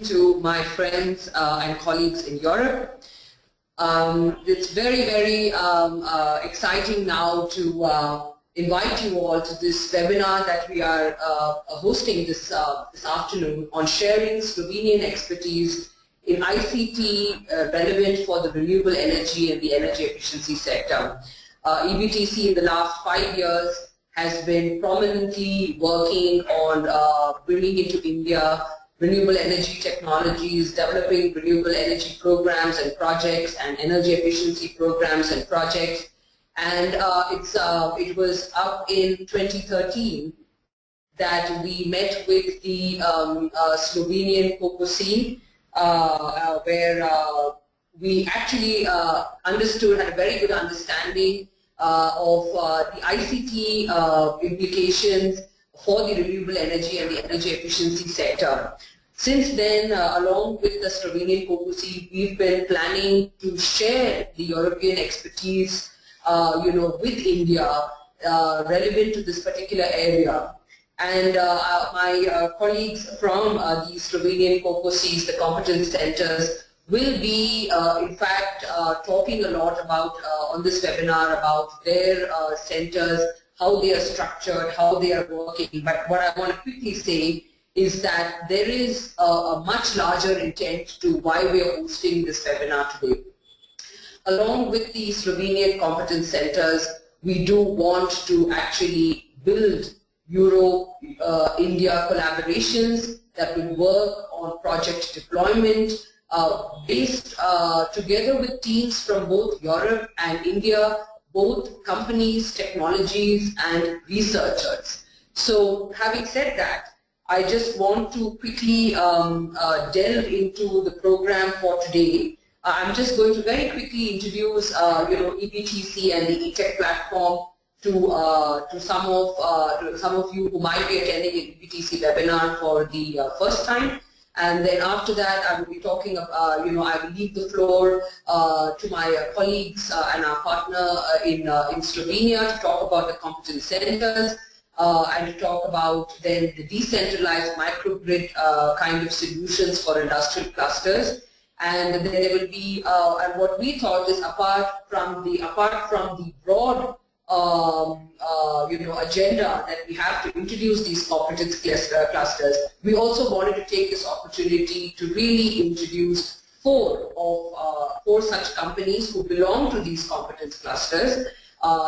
to my friends and colleagues in Europe. It's very, very exciting now to invite you all to this webinar that we are hosting this afternoon on sharing Slovenian expertise in ICT relevant for the renewable energy and the energy efficiency sector. EBTC in the last 5 years has been prominently working on bringing into India renewable energy technologies, developing renewable energy programs and projects and energy efficiency programs and projects. And it was up in 2013 that we met with the Slovenian CoCoSi, where we actually understood, had a very good understanding of the ICT implications for the renewable energy and the energy efficiency sector. Since then, along with the Slovenian CoCoSi, we've been planning to share the European expertise, with India relevant to this particular area. And my colleagues from the Slovenian CoCoSis, the competence centers, will be, in fact, talking a lot about, on this webinar, about their centers, how they are structured, how they are working. But what I want to quickly say is that there is a much larger intent to why we are hosting this webinar today. Along with the Slovenian competence centers, we do want to actually build Euro-India collaborations that will work on project deployment based together with teams from both Europe and India, both companies, technologies, and researchers. So having said that, I just want to quickly delve into the program for today. I'm just going to very quickly introduce EBTC and the ETEC platform to some of you who might be attending an EBTC webinar for the first time. And then after that, I will be talking about, I will leave the floor to my colleagues and our partner in Slovenia to talk about the competence centers and to talk about then the decentralized microgrid kind of solutions for industrial clusters. And then there will be, and what we thought is apart from the broad agenda that we have to introduce these competence clusters, we also wanted to take this opportunity to really introduce four such companies who belong to these competence clusters.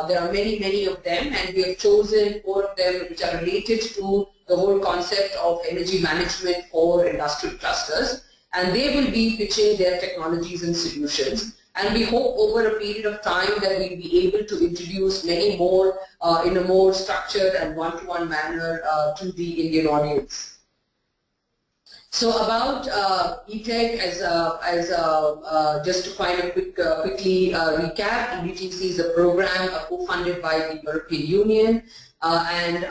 There are many, many of them, and we have chosen 4 of them which are related to the whole concept of energy management for industrial clusters, and they will be pitching their technologies and solutions. And we hope over a period of time that we'll be able to introduce many more in a more structured and one-to-one manner to the Indian audience. So about ETEC, just to kind of quickly recap, EBTC is a program co-funded by the European Union, and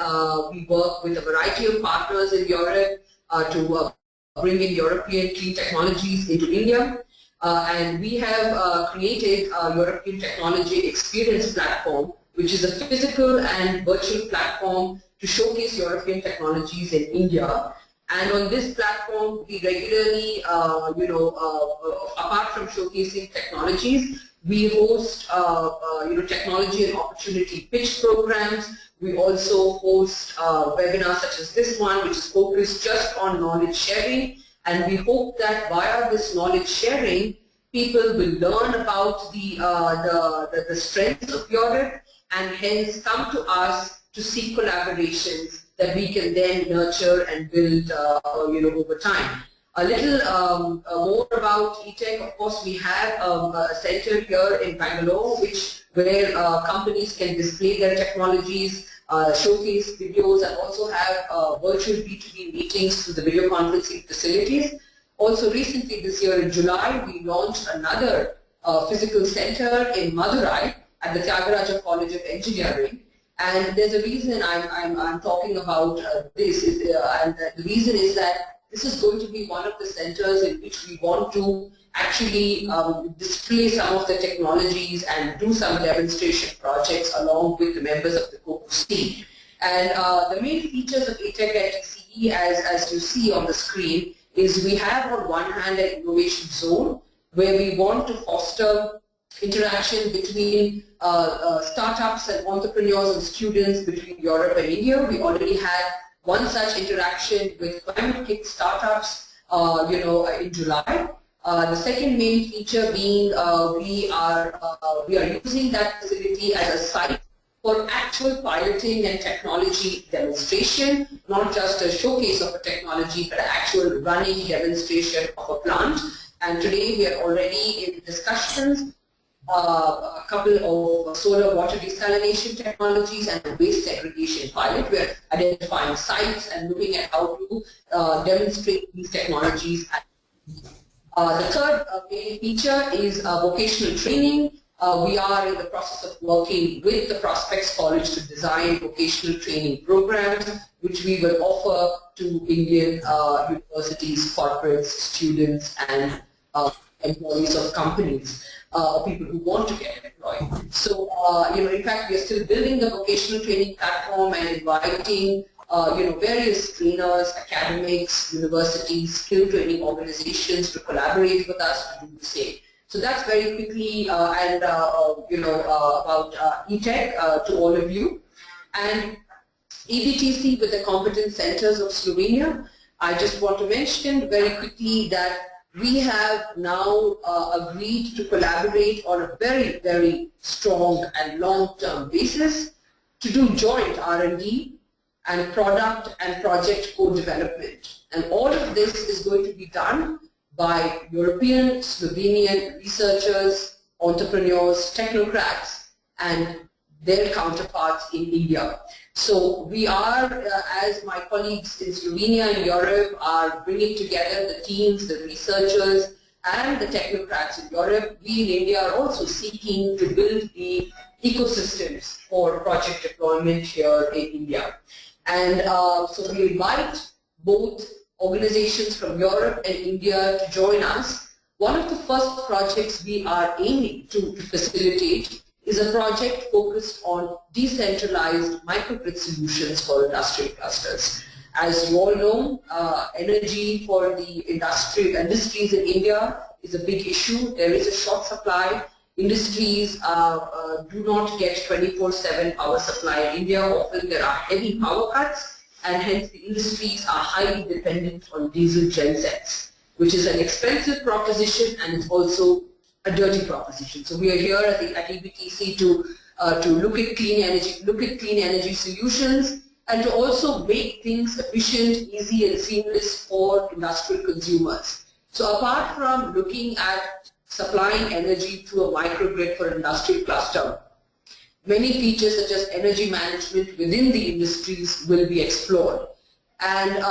we work with a variety of partners in Europe to bring in European clean technologies into India. And we have created a European Technology Experience Platform, which is a physical and virtual platform to showcase European technologies in India. And on this platform, we regularly, apart from showcasing technologies, we host, technology and opportunity pitch programs. We also host webinars such as this one, which is focused just on knowledge sharing. And we hope that via this knowledge sharing, people will learn about the strengths of Europe and hence come to us to seek collaborations that we can then nurture and build over time. A little more about ETEC. Of course, we have a center here in Bangalore where companies can display their technologies, showcase videos, and also have virtual B2B meetings through the video conferencing facilities. Also recently this year in July, we launched another physical center in Madurai at the Tyagaraja College of Engineering. And there's a reason I'm talking about this, and the reason is that this is going to be one of the centers in which we want to actually display some of the technologies and do some demonstration projects along with the members of the CoCoSi. And the main features of ETEC at TCE, as you see on the screen, is we have on one hand an innovation zone where we want to foster interaction between startups and entrepreneurs and students between Europe and India. We already had one such interaction with Climate Kick startups, in July. The second main feature being we are using that facility as a site for actual piloting and technology demonstration, not just a showcase of a technology, but an actual running demonstration of a plant. And today we are already in discussions, a couple of solar water desalination technologies and a waste segregation pilot. We are identifying sites and looking at how to demonstrate these technologies. The third main feature is vocational training. We are in the process of working with the Prospects College to design vocational training programs, which we will offer to Indian universities, corporates, students, and employees of companies, or people who want to get employed. So, in fact, we are still building the vocational training platform and inviting various trainers, academics, universities, skill training organizations to collaborate with us to do the same. So that's very quickly about ETEC to all of you. And EBTC with the Competence Centres of Slovenia, I just want to mention very quickly that we have now agreed to collaborate on a very, very strong and long-term basis to do joint R&D and product and project co-development. And all of this is going to be done by European, Slovenian researchers, entrepreneurs, technocrats, and their counterparts in India. So we are, as my colleagues in Slovenia and Europe are bringing together the teams, the researchers, and the technocrats in Europe, we in India are also seeking to build the ecosystems for project deployment here in India. And so we invite both organizations from Europe and India to join us. One of the first projects we are aiming to facilitate is a project focused on decentralized microgrid solutions for industrial clusters. As you all know, energy for the industries in India is a big issue. There is a short supply. Industries do not get 24/7 power supply in India. Often there are heavy power cuts, and hence the industries are highly dependent on diesel gensets, which is an expensive proposition and it's also a dirty proposition. So we are here at EBTC to look at clean energy solutions, and to also make things efficient, easy, and seamless for industrial consumers. So apart from looking at supplying energy through a microgrid for an industrial cluster, many features such as energy management within the industries will be explored. And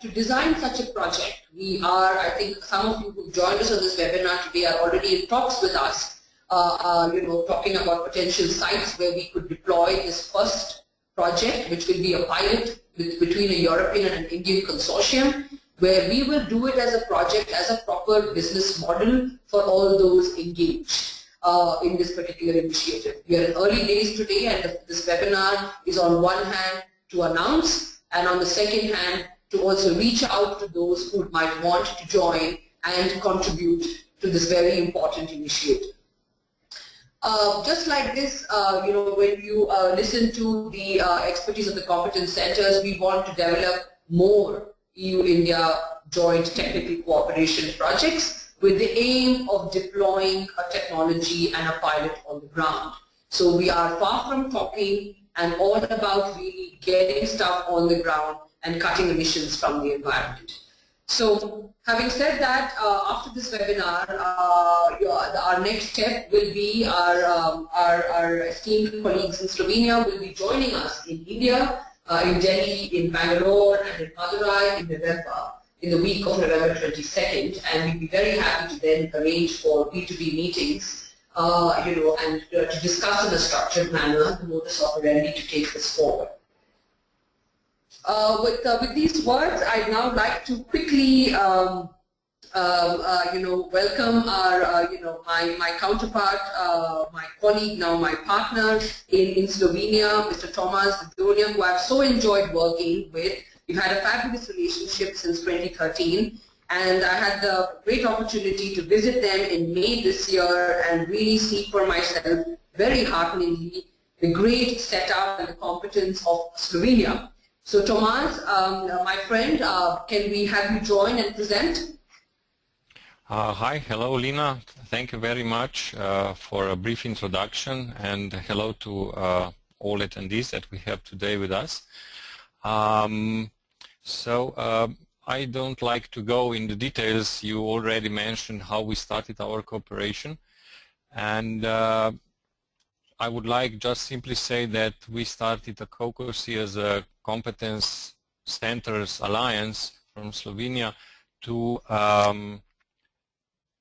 to design such a project, we are, I think some of you who joined us on this webinar today are already in talks with us, talking about potential sites where we could deploy this first project, which will be a pilot between a European and an Indian consortium, where we will do it as a project, as a proper business model for all those engaged in this particular initiative. We are in early days today, and this webinar is on one hand to announce, and on the second hand to also reach out to those who might want to join and contribute to this very important initiative. Just like this, when you listen to the expertise of the competence centers, we want to develop more EU-India joint technical cooperation projects with the aim of deploying a technology and a pilot on the ground. So we are far from talking and all about really getting stuff on the ground and cutting emissions from the environment. So having said that, after this webinar, our next step will be our esteemed colleagues in Slovenia will be joining us in India, in Delhi, in Bangalore, and in Madurai in November, in the week of November 22nd, and we'll be very happy to then arrange for B2B meetings, and to discuss in a structured manner the modus operandi to take this forward. With these words, I'd now like to quickly, welcome our, my counterpart, my colleague, now my partner in Slovenia, Mr. Tomas Doniak, who I've so enjoyed working with. We've had a fabulous relationship since 2013, and I had the great opportunity to visit them in May this year and really see for myself very hearteningly the great setup and the competence of Slovenia. So Tomas, my friend, can we have you join and present? Hi, hello Lina. Thank you very much for a brief introduction, and hello to all attendees that we have today with us. I don't like to go in the details. You already mentioned how we started our cooperation, and I would like just simply say that we started a CoCoSi as a Competence Centres Alliance from Slovenia to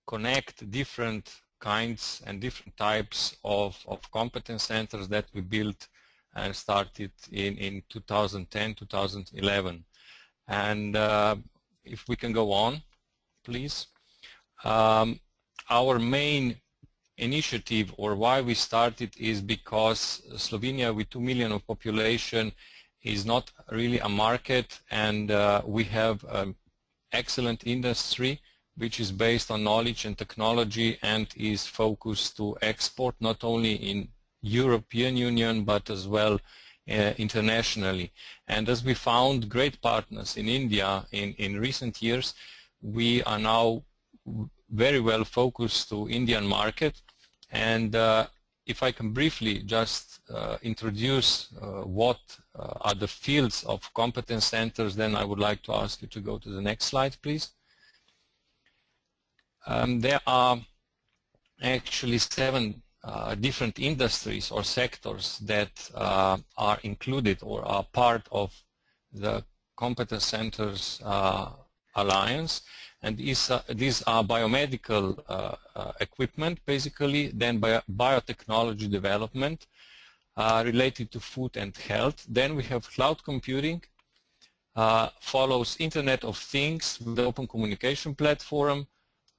connect different kinds and different types of competence centers that we built and started in 2010, 2011. And if we can go on, please. Our main initiative, or why we started, is because Slovenia, with 2 million of population, is not really a market, and we have excellent industry which is based on knowledge and technology and is focused to export not only in European Union but as well internationally. And as we found great partners in India in recent years, we are now very well focused to Indian market. And if I can briefly just introduce what are the fields of competence centers, then I would like to ask you to go to the next slide, please. There are actually 7 different industries or sectors that are included or are part of the Competence Centres Alliance, and these are biomedical equipment, basically, then biotechnology development related to food and health. Then we have cloud computing, follows Internet of Things with the open communication platform,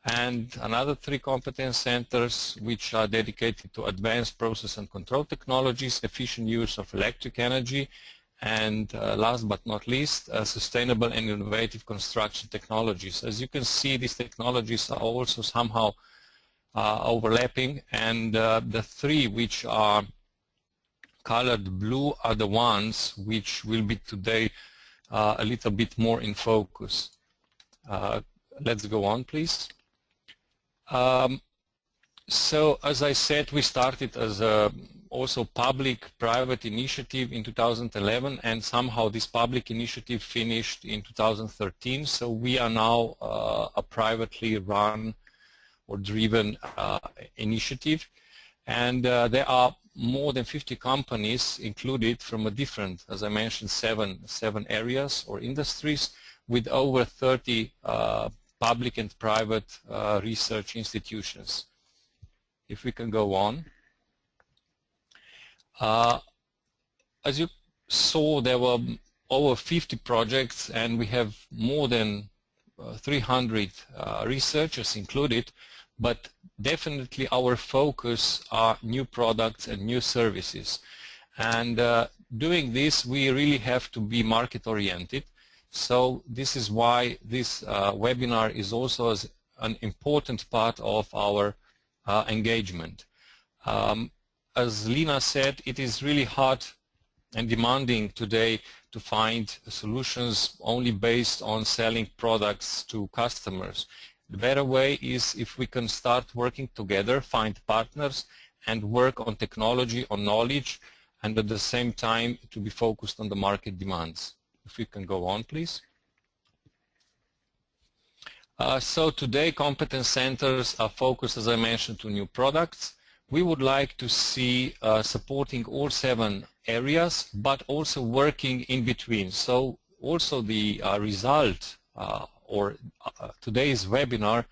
and another 3 competence centers which are dedicated to advanced process and control technologies, efficient use of electric energy, and last but not least, sustainable and innovative construction technologies. As you can see, these technologies are also somehow overlapping, and the 3 which are colored blue are the ones which will be today a little bit more in focus. Let's go on, please. So as I said, we started as a also public-private initiative in 2011, and somehow this public initiative finished in 2013. So we are now a privately run or driven initiative, and there are more than 50 companies included from a different, as I mentioned, seven areas or industries, with over 30 public and private research institutions. If we can go on. As you saw, there were over 50 projects, and we have more than 300 researchers included, but definitely our focus are new products and new services. And doing this, we really have to be market oriented. So this is why this webinar is also an important part of our engagement. As Lina said, it is really hard and demanding today to find solutions only based on selling products to customers. The better way is if we can start working together, find partners, and work on technology, on knowledge, and at the same time to be focused on the market demands. If we can go on, please. So today, competence centers are focused, as I mentioned, to new products. We would like to see supporting all 7 areas, but also working in between. So also the result or today's webinar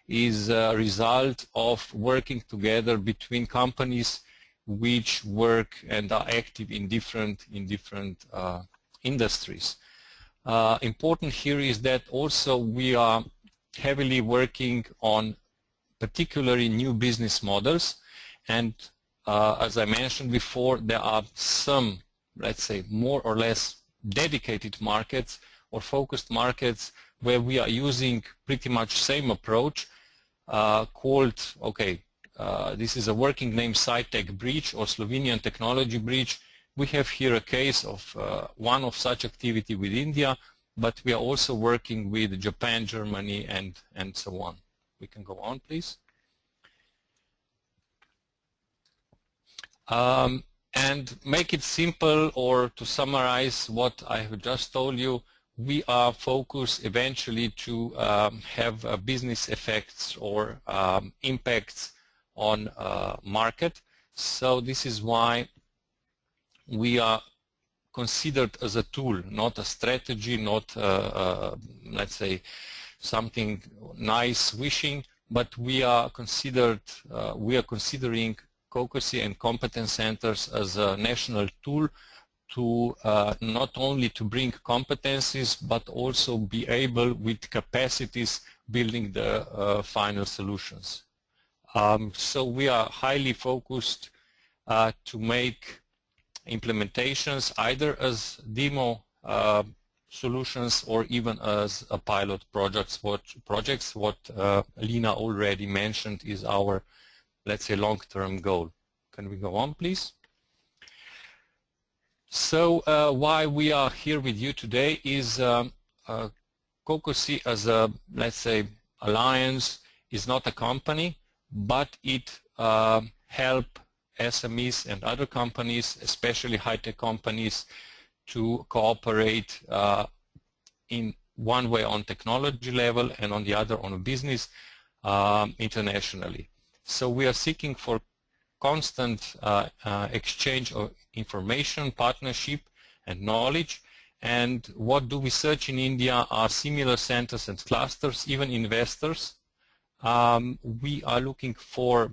is a result of working together between companies which work and are active in different industries. Important here is that also we are heavily working on particularly new business models, and as I mentioned before, there are some, let's say, more or less dedicated markets or focused markets where we are using pretty much same approach called, okay, this is a working name, SciTech Bridge or Slovenian Technology Bridge. We have here a case of one of such activity with India, but we are also working with Japan, Germany, and so on. We can go on, please. And make it simple, or to summarize what I have just told you, we are focused eventually to have business effects or impacts on market. So this is why we are considered as a tool, not a strategy, not let's say something nice wishing, but we are considering CoCoSi and competence centers as a national tool to not only to bring competencies, but also be able with capacities building the final solutions. So we are highly focused to make implementations either as demo solutions or even as a pilot projects. What Lina already mentioned is our, let's say, long-term goal. Can we go on, please? So why we are here with you today is CoCoSi as a, let's say, alliance is not a company, but it help SMEs and other companies, especially high-tech companies, to cooperate in one way on technology level and on the other on business internationally. So we are seeking for constant exchange of information, partnership and knowledge. And what do we search in India are similar centers and clusters, even investors. We are looking for,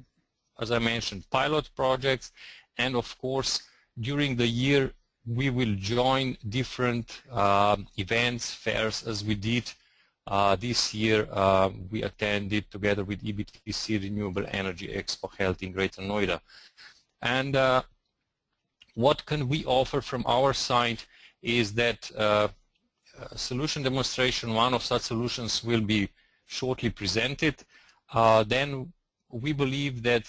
as I mentioned, pilot projects, and of course during the year we will join different events, fairs, as we did this year. We attended together with EBTC Renewable Energy Expo held in Greater Noida. And what can we offer from our side is that solution demonstration, one of such solutions will be shortly presented. Then we believe that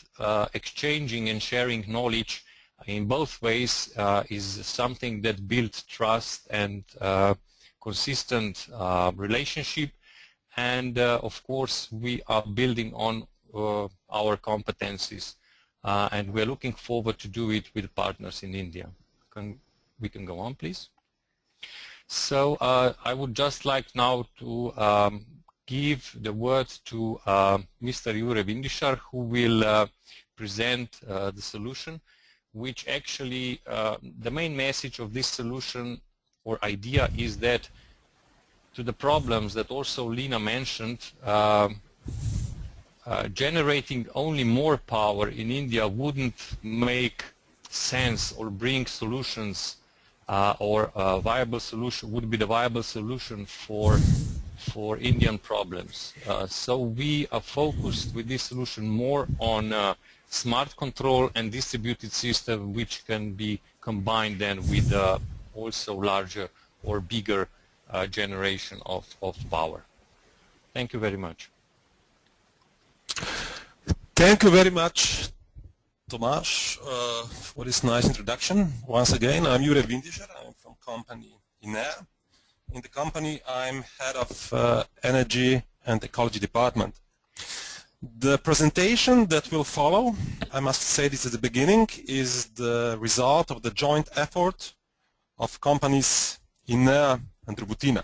exchanging and sharing knowledge in both ways is something that builds trust and consistent relationship, and of course we are building on our competencies, and we're looking forward to do it with partners in India. We can go on, please. So I would just like now to give the word to Mr. Jure Vindišar, who will present the solution, which actually the main message of this solution or idea is that to the problems that also Lina mentioned, generating only more power in India wouldn't make sense or bring solutions or a viable solution, would be the viable solution for Indian problems. So we are focused with this solution more on smart control and distributed system, which can be combined then with also larger or bigger generation of power. Thank you very much. Thank you very much, Tomasz, for this nice introduction. Once again, I'm Jure Vindišar. I'm from company INEA. In the company, I'm head of energy and ecology department. The presentation that will follow, I must say this at the beginning, is the result of the joint effort of companies INEA and Robotina.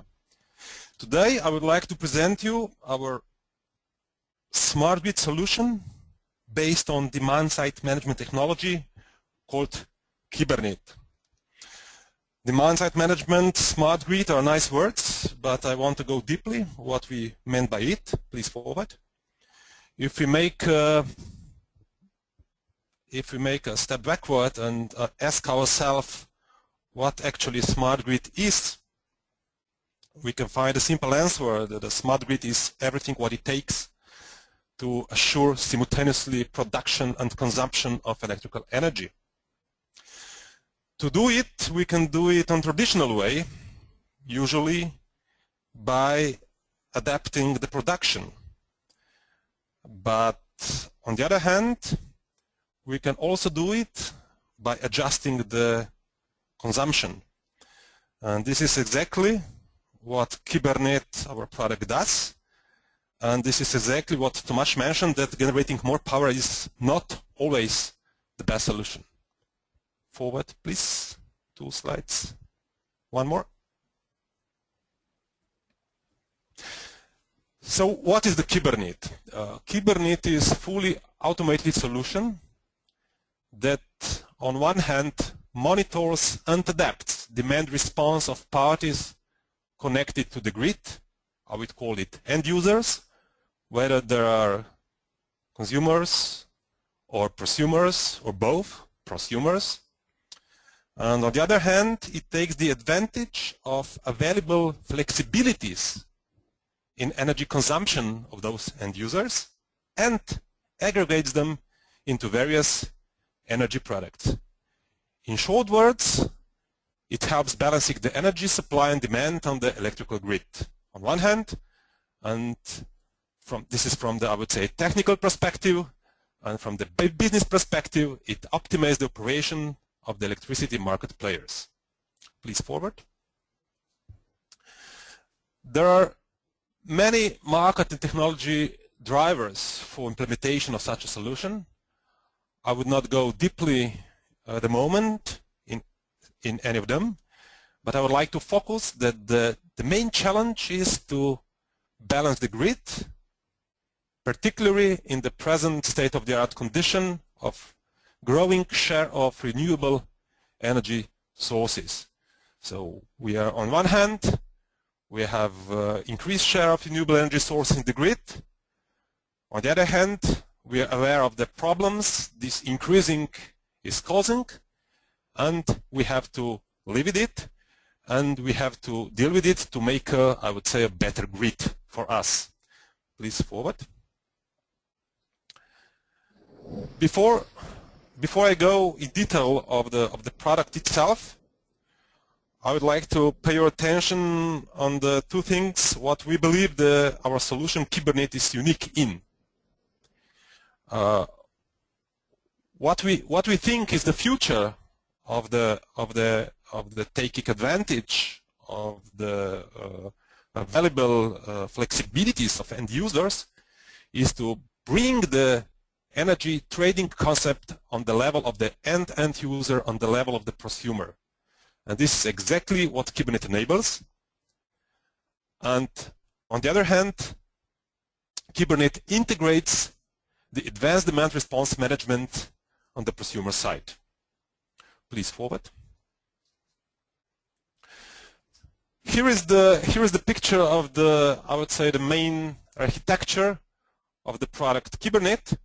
Today, I would like to present you our smart grid solution based on demand-side management technology called KIBERnet. Demand-side management, smart grid are nice words, but I want to go deeply what we meant by it. Please forward. If we make a step backward and ask ourselves what actually smart grid is, we can find a simple answer that a smart grid is everything what it takes to assure simultaneously production and consumption of electrical energy. To do it, we can do it on traditional way, usually by adapting the production. But on the other hand, we can also do it by adjusting the consumption. And this is exactly what KIBERnet, our product, does. And this is exactly what Tomasz mentioned, that generating more power is not always the best solution. Forward, please. 2 slides. One more. So what is the KIBERnet? KIBERnet is a fully automated solution that on one hand monitors and adapts demand response of parties connected to the grid. I would call it end users, whether there are consumers or prosumers or both prosumers. And on the other hand, it takes the advantage of available flexibilities in energy consumption of those end users and aggregates them into various energy products. In short words, it helps balancing the energy supply and demand on the electrical grid on one hand, and this is from the, I would say, technical perspective, and from the business perspective, it optimizes the operation of the electricity market players. Please forward. There are many market and technology drivers for implementation of such a solution. I would not go deeply at the moment in any of them, but I would like to focus that the main challenge is to balance the grid, particularly in the present state-of-the-art condition of growing share of renewable energy sources. So we are, on one hand, we have increased share of renewable energy sources in the grid. On the other hand, we are aware of the problems this increasing is causing, and we have to live with it, and we have to deal with it to make, I would say, a better grid for us. Please forward. Before I go in detail of the product itself, I would like to pay your attention on the 2 things what we believe our solution KIBERnet is unique in. What we think is the future of taking advantage of the available flexibilities of end users is to bring the energy trading concept on the level of the end user, on the level of the prosumer. And this is exactly what KIBERnet enables. And on the other hand, KIBERnet integrates the advanced demand response management on the prosumer side. Please forward. Here is the picture of the, I would say, the main architecture of the product KIBERnet.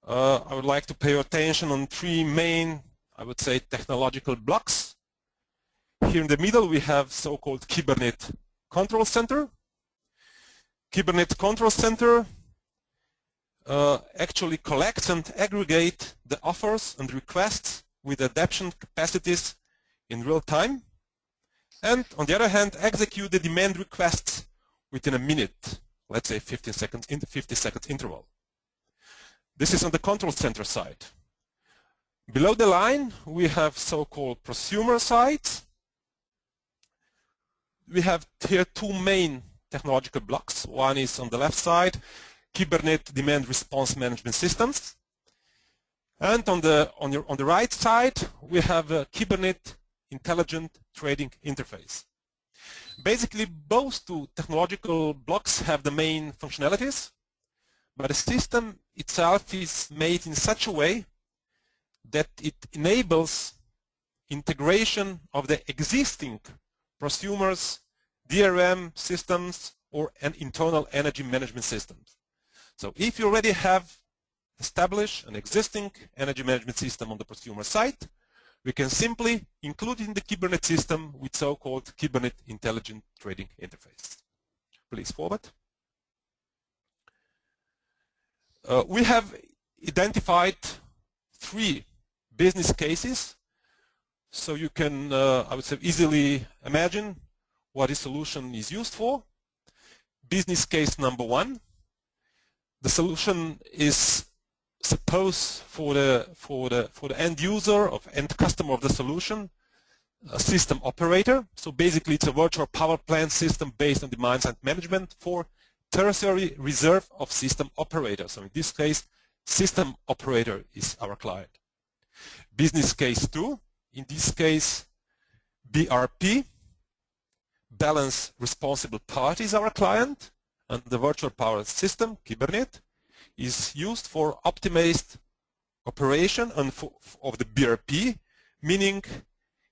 I would like to pay your attention on 3 main, I would say, technological blocks. Here in the middle we have so-called KIBERnet Control Center. KIBERnet Control Center actually collects and aggregate the offers and requests with adaptation capacities in real time, and on the other hand execute the demand requests within a minute, let's say 50 seconds in the 50-second interval. This is on the control center side. Below the line we have so-called prosumer sides. We have here 2 main technological blocks. One is on the left side, KIBERnet Demand Response Management Systems, and on the right side we have a KIBERnet Intelligent Trading Interface. Basically, both 2 technological blocks have the main functionalities, but the system itself is made in such a way that it enables integration of the existing prosumers, DRM systems, or an internal energy management systems. So if you already have established an existing energy management system on the prosumer side, we can simply include in the KIBERnet system with so-called KIBERnet Intelligent Trading Interface. Please forward. We have identified 3 business cases, so you can, I would say, easily imagine what this solution is used for. Business case number 1. The solution is supposed for the end user or end customer of the solution, a system operator. So basically it's a virtual power plant system based on demand-side management for tertiary reserve of system operator. So in this case, system operator is our client. Business case 2, in this case, BRP, balance responsible party, is our client, and the virtual power system, KIBERnet, is used for optimized operation of the BRP, meaning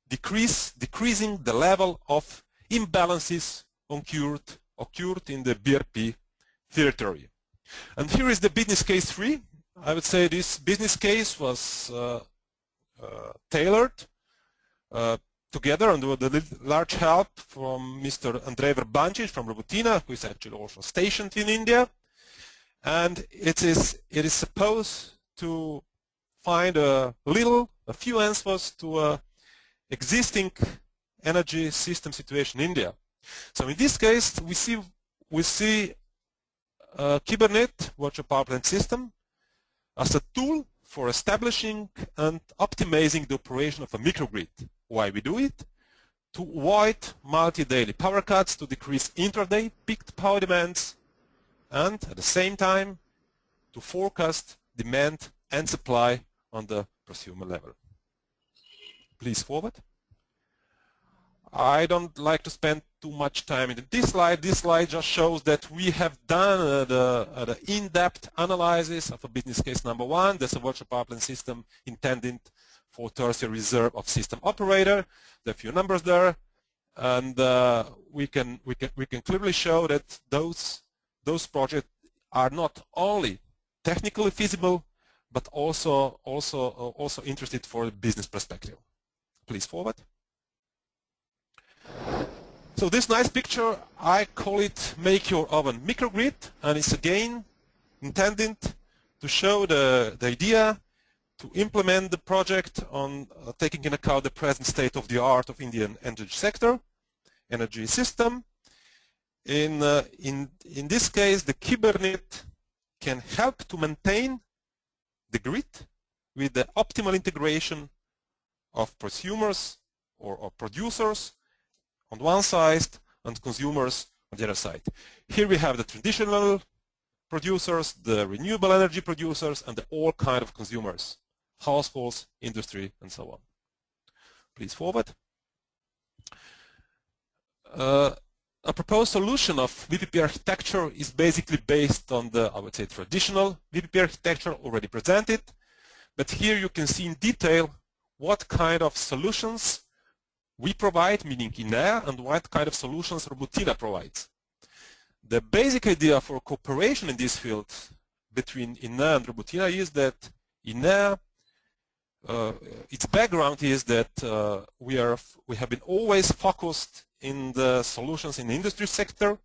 decreasing the level of imbalances occurred in the BRP territory. And here is the business case 3. I would say this business case was tailored together under the large help from Mr. Andrej Vrbančić from Robotina, who is actually also stationed in India. And it is supposed to find a few answers to existing energy system situation in India. So in this case, we see KIBERnet, virtual power plant system, as a tool for establishing and optimizing the operation of a microgrid. Why we do it? To avoid multi-daily power cuts, to decrease intraday peaked power demands, and at the same time to forecast demand and supply on the prosumer level. Please forward. I don't like to spend too much time in this slide. This slide just shows that we have done the in-depth analysis of a business case number 1. There's a virtual power plant system intended for tertiary reserve of system operator. There are a few numbers there, and we can clearly show that those projects are not only technically feasible, but also interested for a business perspective. Please forward. So this nice picture, I call it Make Your Oven Microgrid, and it's again intended to show the idea to implement the project on taking into account the present state of the art of Indian energy sector, energy system. In this case, the KIBERnet can help to maintain the grid with the optimal integration of prosumers or producers on one side and consumers on the other side. Here we have the traditional producers, the renewable energy producers, and all kind of consumers, households, industry, and so on. Please forward. A proposed solution of VPP architecture is basically based on the, I would say, traditional VPP architecture already presented, but here you can see in detail what kind of solutions we provide, meaning INEA, and what kind of solutions Robotina provides. The basic idea for cooperation in this field between INEA and Robotina is that INEA, its background is that we have been always focused in the solutions in the industry sector,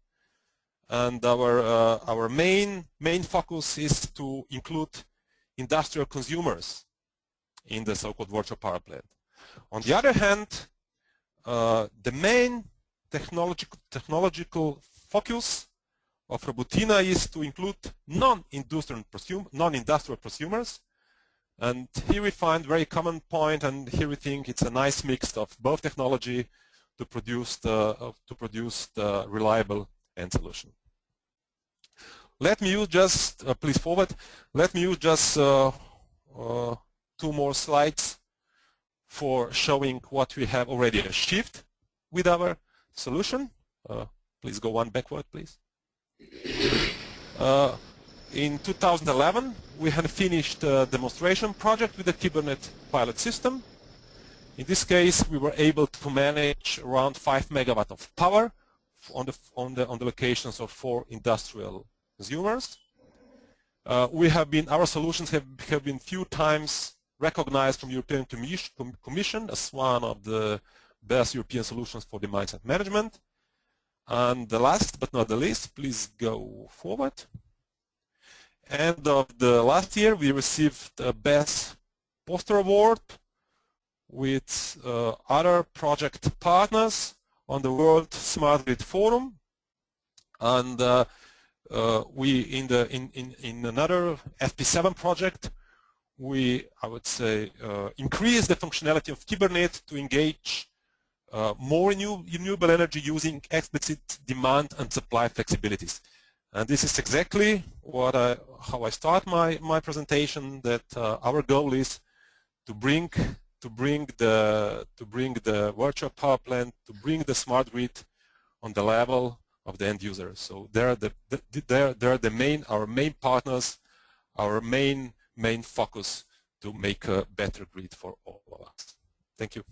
and our main focus is to include industrial consumers in the so-called virtual power plant. On the other hand, the main technological focus of Robotina is to include non-industrial prosumers, and here we find very common point, and here we think it's a nice mix of both technology to produce the reliable end solution. Let me use just please forward. Let me use just 2 more slides for showing what we have already achieved with our solution. Please go one backward, please. In 2011, we had finished a demonstration project with the KIBERnet pilot system. In this case, we were able to manage around 5 megawatt of power on the locations of 4 industrial consumers. Our solutions have been few times recognized from European Commission as one of the best European solutions for demand-side management. And the last but not the least, please go forward. End of the last year, we received a Best Poster Award with other project partners on the World Smart Grid Forum, and we in another FP7 project, I would say, increase the functionality of KIBERnet to engage more renewable energy using explicit demand and supply flexibilities. And this is exactly how I start my presentation, that our goal is to bring the virtual power plant, to bring the smart grid on the level of the end user. So they're our main partners, our main focus to make a better grid for all of us. Thank you.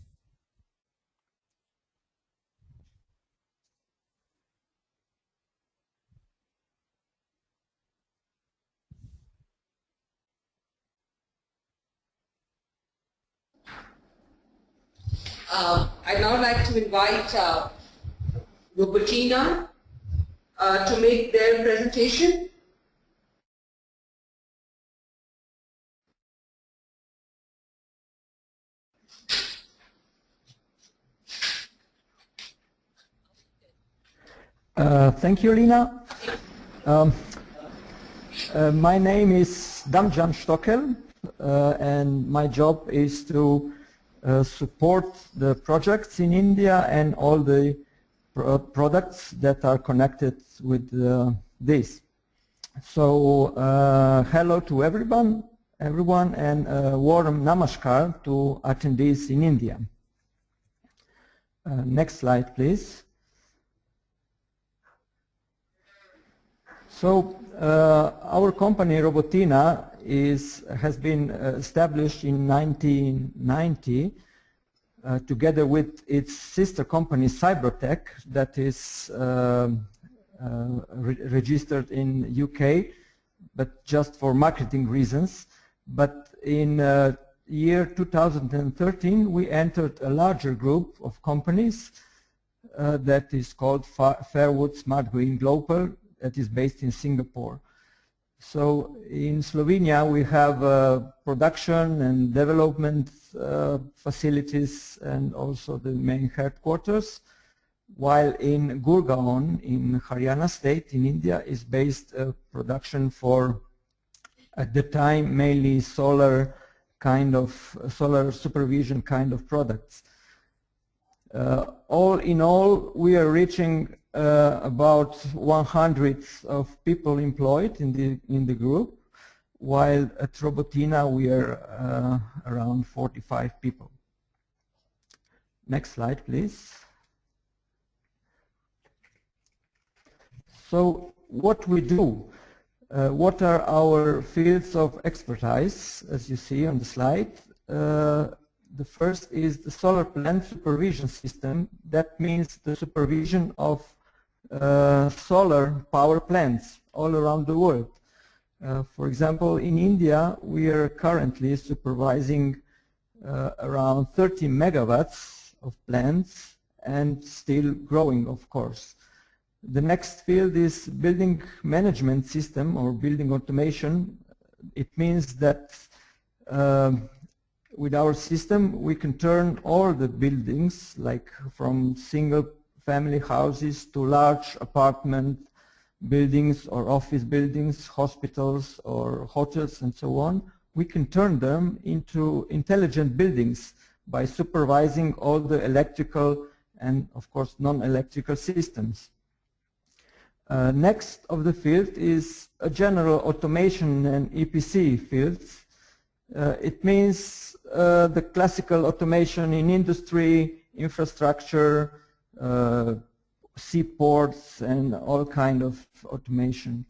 I'd now like to invite Robotina to make their presentation. Thank you, Lina. My name is Damjan Stockwell, and my job is to support the projects in India and all the products that are connected with this. So hello to everyone, and warm namaskar to attendees in India. Next slide, please. So our company Robotina has been established in 1990 together with its sister company CyberTech, that is registered in UK, but just for marketing reasons. But in year 2013 we entered a larger group of companies that is called Fairwood Smart Green Global, that is based in Singapore. So in Slovenia we have production and development facilities and also the main headquarters, while in Gurgaon in Haryana state in India is based production for, at the time, mainly solar supervision kind of products. All in all, we are reaching about 100 of people employed in the group, while at Robotina we are around 45 people. Next slide, please. So what we do, what are our fields of expertise, as you see on the slide. The first is the solar plant supervision system. That means the supervision of solar power plants all around the world. For example, in India we are currently supervising around 30 megawatts of plants, and still growing, of course. The next field is building management system or building automation. It means that with our system we can turn all the buildings, like from single family houses to large apartment buildings or office buildings, hospitals or hotels and so on. We can turn them into intelligent buildings by supervising all the electrical and, of course, non-electrical systems. Next of the field is a general automation and EPC fields. It means the classical automation in industry, infrastructure, seaports, and all kind of automation.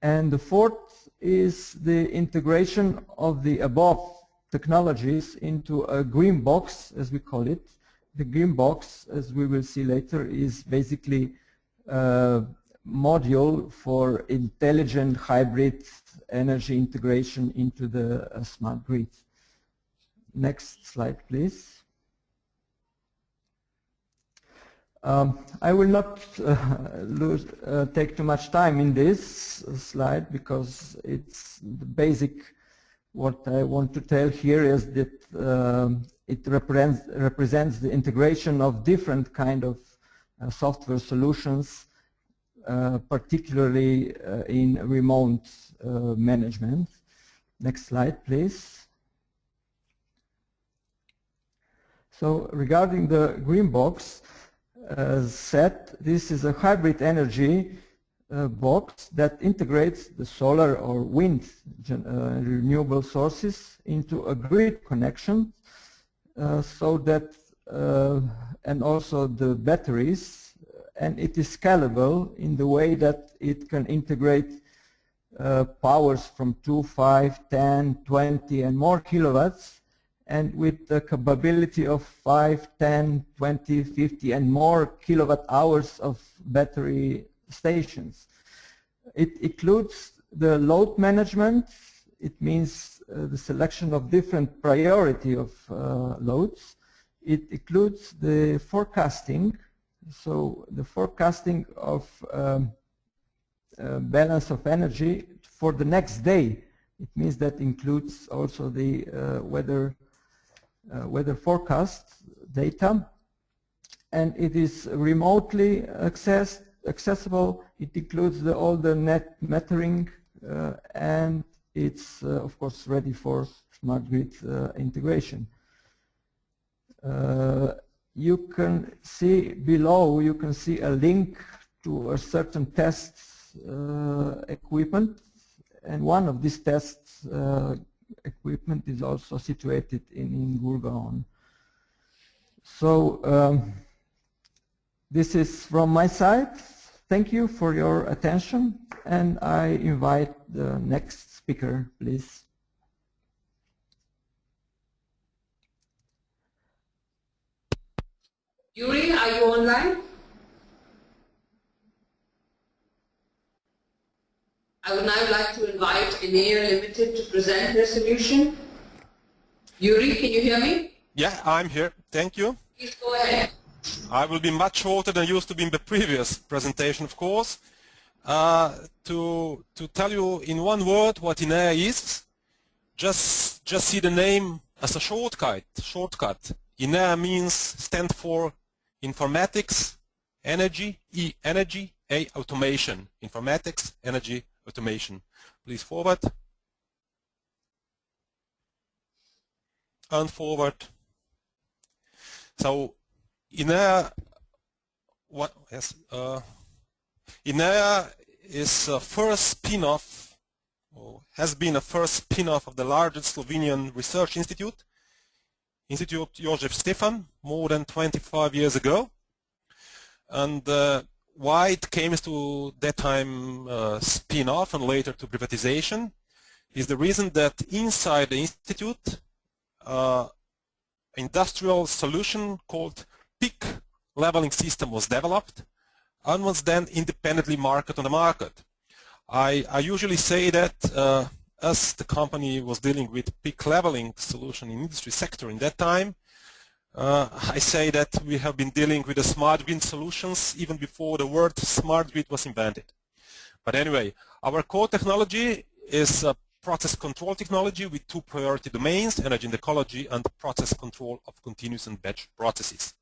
And the fourth is the integration of the above technologies into a green box, as we call it. The green box, as we will see later, is basically a module for intelligent hybrid energy integration into the smart grid. Next slide, please. I will not take too much time in this slide, because it's the basic. What I want to tell here is that it represents the integration of different kind of software solutions, particularly in remote management. Next slide, please. So regarding the green box, as said, this is a hybrid energy box that integrates the solar or wind renewable sources into a grid connection, so that and also the batteries, and it is scalable in the way that it can integrate powers from 2, 5, 10, 20 and more kilowatts, and with the capability of 5, 10, 20, 50 and more kilowatt hours of battery stations. It includes the load management. It means the selection of different priority of loads. It includes the forecasting, so the forecasting of balance of energy for the next day. It means that includes also the weather forecast data, and it is remotely accessible. It includes all the net metering, and it's of course ready for smart grid integration. You can see below, you can see a link to a certain test equipment, and one of these tests equipment is also situated in Gurgaon. So this is from my side. Thank you for your attention, and I invite the next speaker, please. Yuri, are you online? I would now like to invite INEA Ltd to present their solution. Yuri, can you hear me? Yeah, I'm here. Thank you. Please go ahead. I will be much shorter than used to be in the previous presentation, of course. To tell you in one word what INEA is, just see the name as a shortcut. INEA stands for Informatics, Energy, E, Energy, A, Automation. Informatics, Energy, Automation. Please forward. And forward. So INEA, INEA is a first spin-off, or has been a first spin-off of the largest Slovenian research institute, Institute Jožef Stefan, more than 25 years ago. And why it came to that time spin-off and later to privatization is the reason that inside the institute industrial solution called peak leveling system was developed and was then independently marketed on the market. I usually say that as the company was dealing with peak leveling solution in industry sector in that time, I say that we have been dealing with the smart grid solutions even before the word smart grid was invented. But anyway, our core technology is process control technology with two priority domains, energy and ecology, and process control of continuous and batch processes.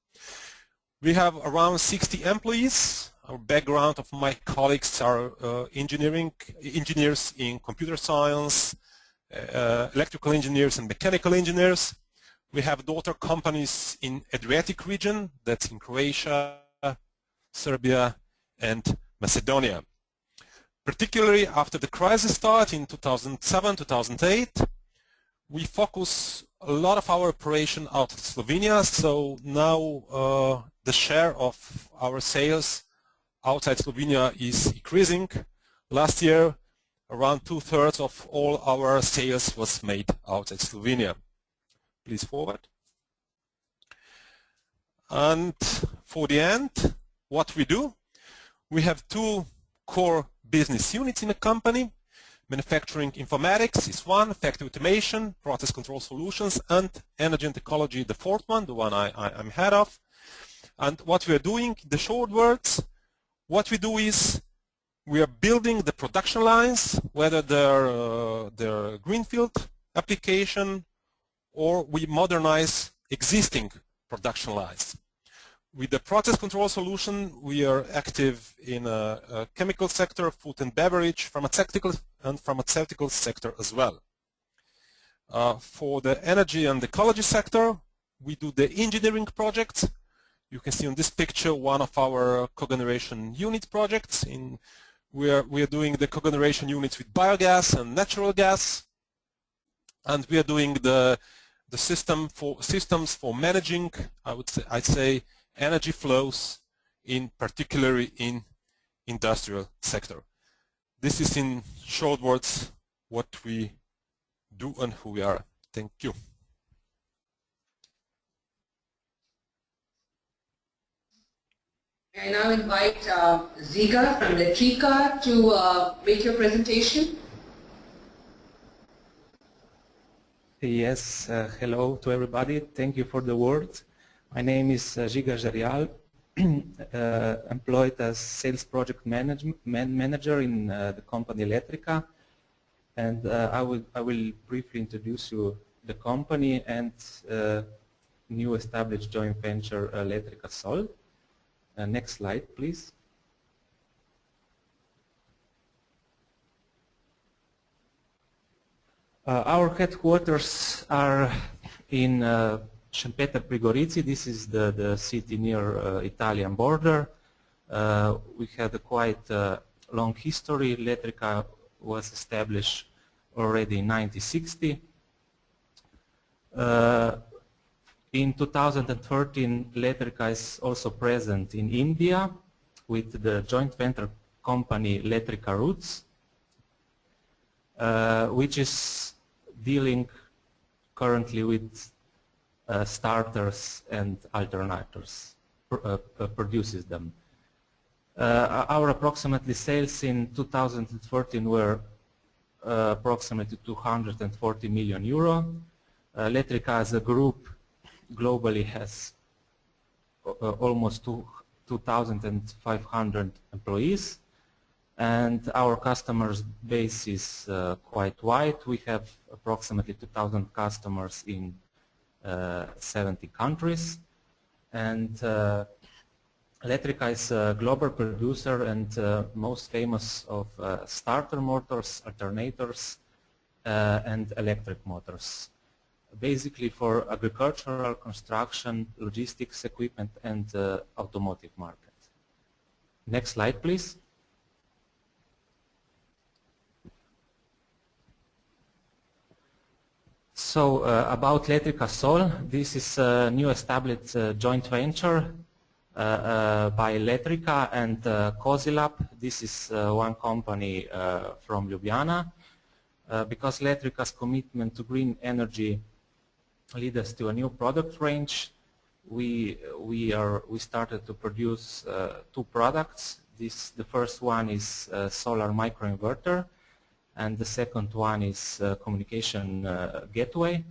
We have around 60 employees. Our background of my colleagues are engineers in computer science, electrical engineers and mechanical engineers. We have daughter companies in Adriatic region, that's in Croatia, Serbia and Macedonia. Particularly after the crisis started in 2007-2008, we focus a lot of our operation out of Slovenia, so now the share of our sales outside Slovenia is increasing. Last year, around 2/3 of all our sales was made outside Slovenia. Please forward. And for the end, what we do, we have two core business units in the company. Manufacturing informatics is one, factory automation, process control solutions, and energy and ecology, the fourth one, the one I'm head of. And what we are doing, the short words, what we do is we are building the production lines, whether they're greenfield application or we modernize existing production lines. With the process control solution, we are active in a chemical sector, food and beverage, pharmaceutical sector as well. For the energy and ecology sector, we do the engineering projects. You can see on this picture one of our cogeneration unit projects. We are doing the cogeneration units with biogas and natural gas, and we are doing the systems for managing, I'd say energy flows, particularly in industrial sector. This is in short words what we do and who we are. Thank you. I now invite Ziga from Letrika to make your presentation. Yes, hello to everybody. Thank you for the word. My name is Ziga Jarial, employed as sales project manager in the company Letrika, and I will briefly introduce you the company and new established joint venture Letrika Sol. Next slide, please. Our headquarters are in Šempeter pri Gorici. This is the city near Italian border. We had a quite long history. Letrika was established already in 1960. In 2013, Letrika is also present in India with the joint venture company Letrika Roots, which is dealing currently with starters and alternators, produces them. Our approximately sales in 2014 were approximately 240 million euro. Letrika as a group globally has almost 2,500 employees, and our customers base is quite wide. We have approximately 2,000 customers in 70 countries, and Letrika is a global producer and most famous of starter motors, alternators, and electric motors, basically for agricultural, construction, logistics equipment, and automotive market. Next slide, please. So about Letrika Sol, this is a new established joint venture by Letrika and CoCoSi Lab. This is one company from Ljubljana. Because Letrika's commitment to green energy lead us to a new product range. We started to produce two products. The first one is solar microinverter, and the second one is communication gateway.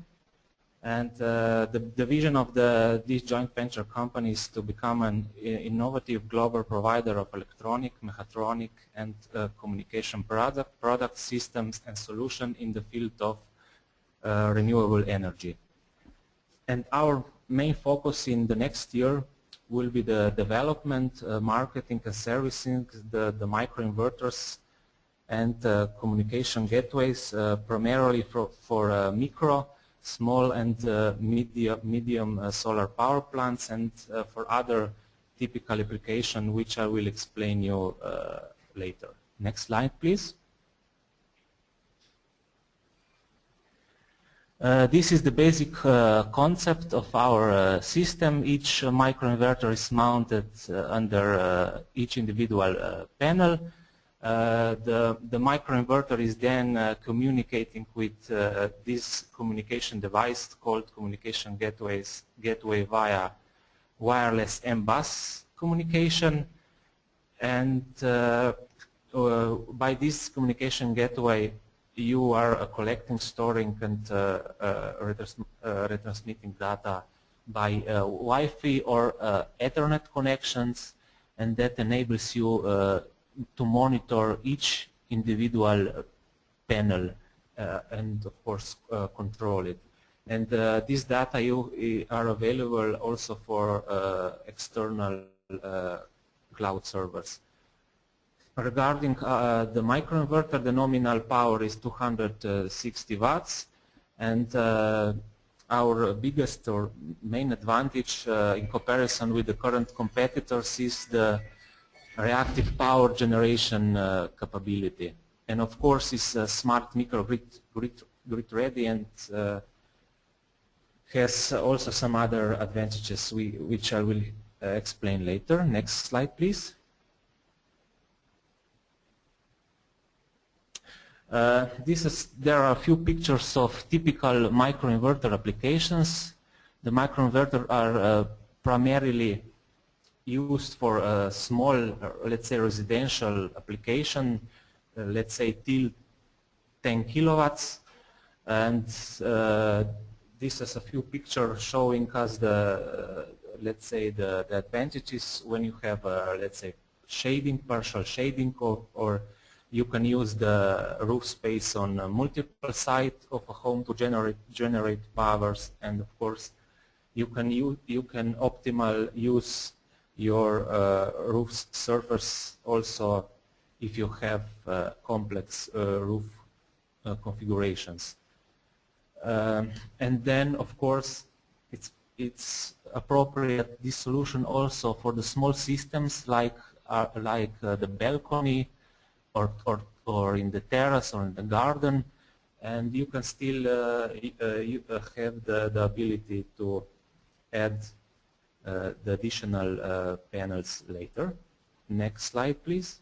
And the vision of this joint venture company is to become an innovative global provider of electronic, mechatronic, and communication product systems and solutions in the field of renewable energy. And our main focus in the next year will be the development, marketing, and servicing the microinverters and communication gateways, primarily for micro, small, and medium solar power plants, and for other typical application, which I will explain you later. Next slide, please. This is the basic concept of our system. Each microinverter is mounted under each individual panel. The microinverter is then communicating with this communication device called communication gateway via wireless M-bus communication, and by this communication gateway you are collecting, storing, and retransmitting data by Wi-Fi or Ethernet connections, and that enables you to monitor each individual panel and of course control it. And these data are available also for external cloud servers. Regarding the microinverter, the nominal power is 260 watts, and our biggest or main advantage in comparison with the current competitors is the reactive power generation capability. And of course, it's a smart microgrid ready, and has also some other advantages which I will explain later. Next slide, please. There are a few pictures of typical microinverter applications. The microinverters are primarily used for a small, let's say, residential application, let's say till 10 kilowatts. And this is a few pictures showing us the, let's say, the advantages when you have, let's say, shading, partial shading, or you can use the roof space on multiple sides of a home to generate powers, and of course you can optimal use your roof surface also if you have complex roof configurations. And then of course it's appropriate, this solution also for the small systems like the balcony, or in the terrace or in the garden, and you can still have the ability to add the additional panels later. Next slide, please.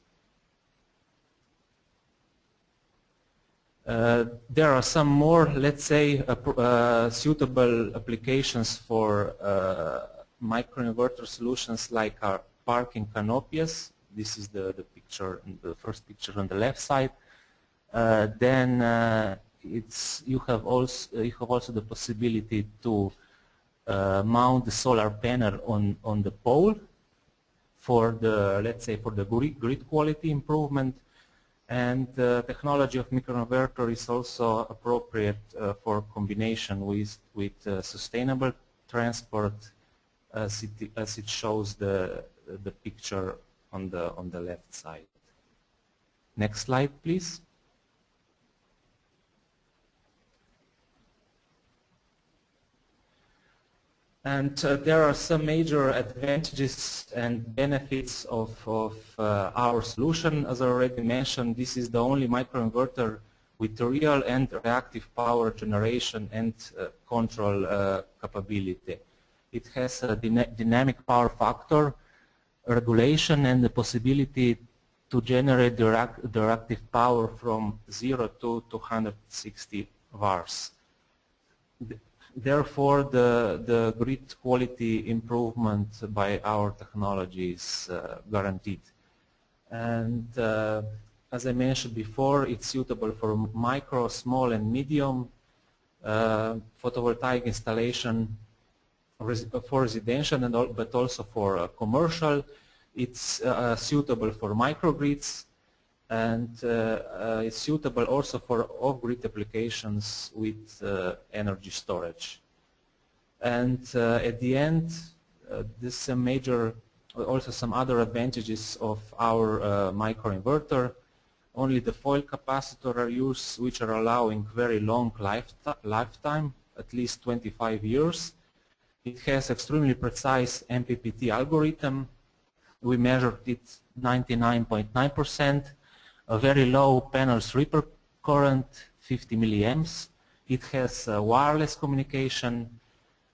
There are some more, let's say, suitable applications for microinverter solutions like our parking canopies. This is the picture, the first picture on the left side. Then you have also the possibility to mount the solar panel on the pole for the, let's say, for the grid quality improvement. And the technology of microinverter is also appropriate for combination with sustainable transport, as it shows the picture on the left side. Next slide, please. And there are some major advantages and benefits of our solution. As I already mentioned, this is the only microinverter with real and reactive power generation and control capability. It has a dynamic power factor regulation and the possibility to generate the reactive power from 0 to 260 VARs. Therefore, the grid quality improvement by our technology is guaranteed. And as I mentioned before, it's suitable for micro, small, and medium photovoltaic installation for residential, and but also for commercial. It's suitable for microgrids, and it's suitable also for off-grid applications with energy storage. And at the end, this is a major, also some other advantages of our microinverter. Only the foil capacitor are used, which are allowing very long lifetime, at least 25 years. It has extremely precise MPPT algorithm. We measured it 99.9%, a very low panel sweeper current, 50 milliamps. It has wireless communication.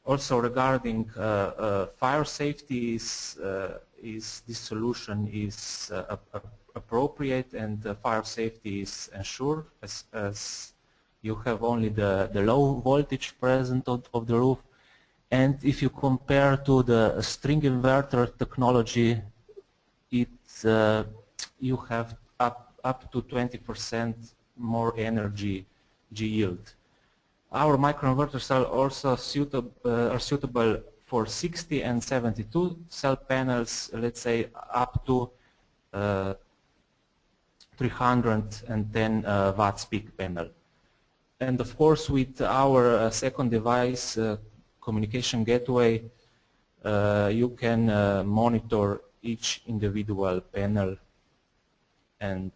Also regarding fire safety, this solution is appropriate, and fire safety is ensured as you have only the low voltage present of the roof. And if you compare to the string inverter technology, you have up to 20% more energy yield. Our microinverters are also suitable for 60 and 72 cell panels, let's say up to 310 watts peak panel. And of course, with our second device, communication gateway, you can monitor each individual panel and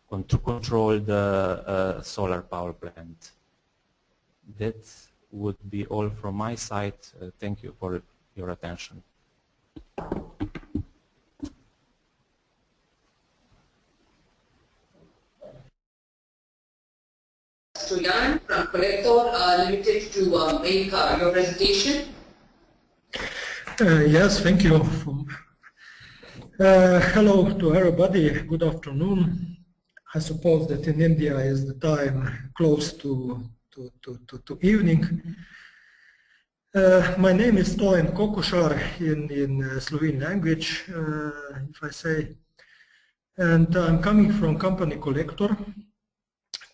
control the solar power plant. That would be all from my side. Thank you for your attention. To Jan from Kolektor Ltd to make your presentation. Yes, thank you. Hello to everybody. Good afternoon. I suppose that in India is the time close to evening. My name is Stojan Kokošar in Slovene language, if I say, and I'm coming from company Kolektor.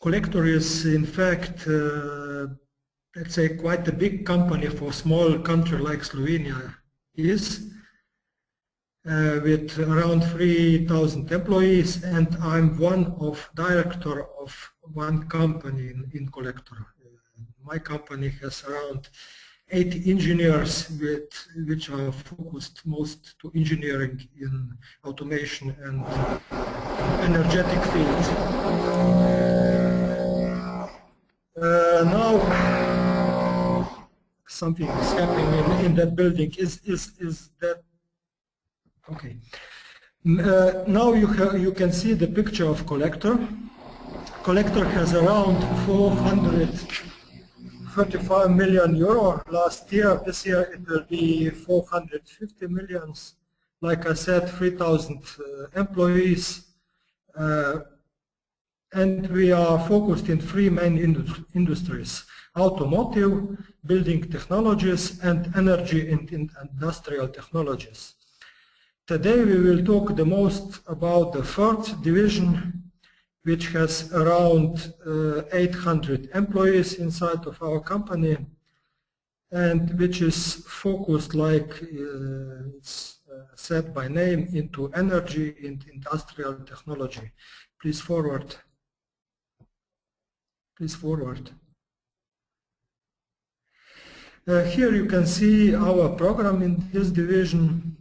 Kolektor is in fact, let's say, quite a big company for a small country like Slovenia is, with around 3,000 employees, and I'm one of director of one company in Kolektor. My company has around 80 engineers which are focused most to engineering in automation and energetic fields. Now something is happening in that building. Is that okay? Now you can see the picture of Kolektor. Kolektor has around 435 million euro last year. This year it will be 450 millions. Like I said, 3,000 employees. And we are focused in three main industries: automotive, building technologies, and energy and industrial technologies. Today we will talk the most about the third division, which has around 800 employees inside of our company, and which is focused, like it's said by name, into energy and industrial technology. Please forward. Please forward. Here you can see our program in this division.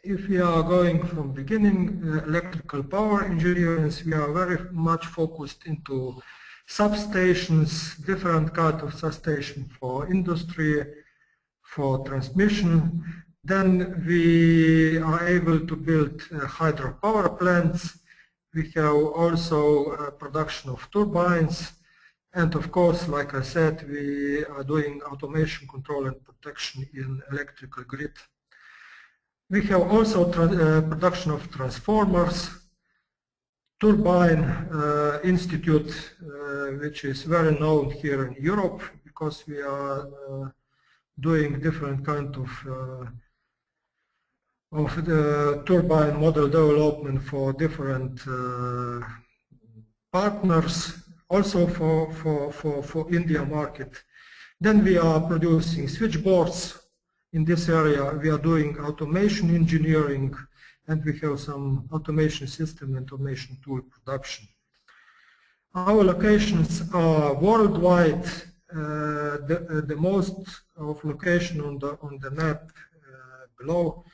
If we are going from beginning, electrical power engineering, we are very much focused into substations, different kind of substation for industry, for transmission. Then we are able to build hydropower plants. We have also production of turbines, and of course, like I said, we are doing automation, control and protection in electrical grid. We have also production of transformers, turbine institute, which is very known here in Europe, because we are doing different kind of the turbine model development for different partners, also for India market. Then we are producing switchboards. In this area we are doing automation engineering, and we have some automation system and automation tool production. Our locations are worldwide. The most of location on the map below